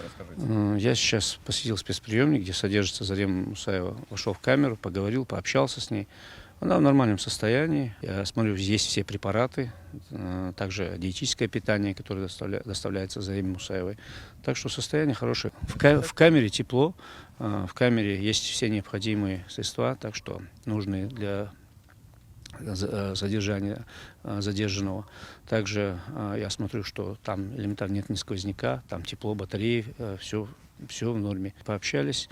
Расскажите. Я сейчас посетил спецприемник, где содержится Зарема Мусаева. Вошел в камеру, поговорил, пообщался с ней. Она в нормальном состоянии. Я смотрю, есть все препараты, также диетическое питание, которое доставляется Зареме Мусаевой. Так что состояние хорошее. В камере тепло, в камере есть все необходимые средства, так что нужные для задержания задержанного. Также я смотрю, что там элементарно нет ни сквозняка, там тепло, батареи, все в норме. Пообщались.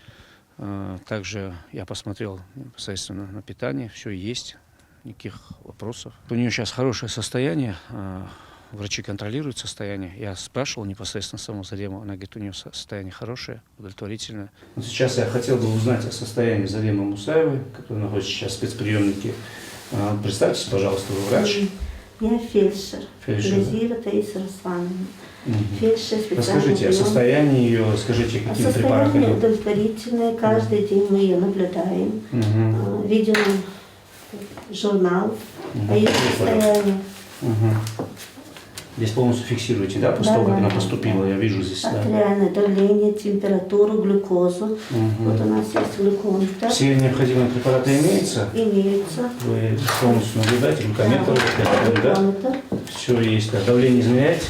Также я посмотрел непосредственно на питание, все есть, никаких вопросов. У нее сейчас хорошее состояние, врачи контролируют состояние. Я спрашивал непосредственно саму Зарему, она говорит, у нее состояние хорошее, удовлетворительное. Сейчас я хотел бы узнать о состоянии Заремы Мусаевой, которая находится сейчас в спецприемнике. Представьтесь, пожалуйста, вы врач. Я фельдшер. Лизира Таиса Руслановна. Фельдшер, расскажите о состоянии ее, скажите, какими препаратами. Состояние удовлетворительное, каждый день мы ее наблюдаем. Видим журнал о ее состоянии. Здесь полностью фиксируете, да, после того, как она поступила, я вижу здесь. Артериальное давление, температуру, глюкозу. Вот у нас есть глюкометр. Все необходимые препараты имеются? Имеются. Вы полностью наблюдаете, глюкометр, да? Все есть, да. Давление измеряете?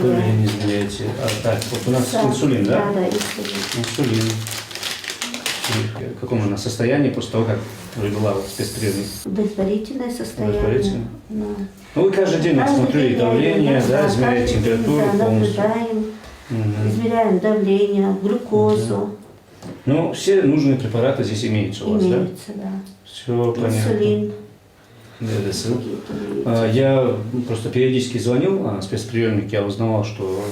Давление измеряете. Так, вот у нас инсулин, да? Да, инсулин. Инсулин. В каком она состоянии после того, как прибыла в спецприемник? Удовлетворительное состояние. Удовлетворительное? Да. Ну, вы каждый день смотрите давление, да, измеряете температуру полностью. Наблюдаем, измеряем давление, глюкозу. Ну, все нужные препараты здесь имеются у вас, да? Имеются, да. Все понятно. Инсулин. ДДСЛ. Я просто периодически звонил в спецприемник, я узнавал, что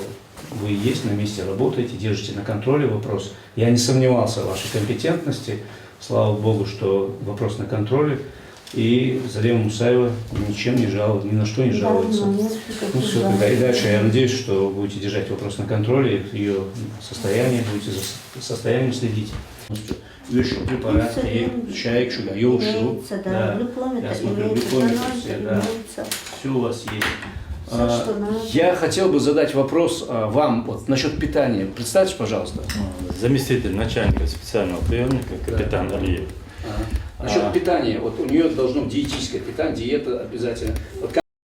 вы есть на месте, работаете, держите на контроле вопрос. Я не сомневался в вашей компетентности. Слава Богу, что вопрос на контроле. И Зарема Мусаева ничем не жалуется, ни на что не жалуется. Ну все, тогда и дальше я надеюсь, что вы будете держать вопрос на контроле, ее состояние, будете за состоянием следить. Еще препарат, чай, шугар, йошу. Да, я смотрю, глюкометр, да. Все у вас есть. Я хотел бы задать вопрос вам вот, насчет питания. Представьте, пожалуйста. Заместитель начальника специального приемника, капитан Алиев. Насчет питания. Вот у нее должно быть диетическое питание, диета обязательно. Вот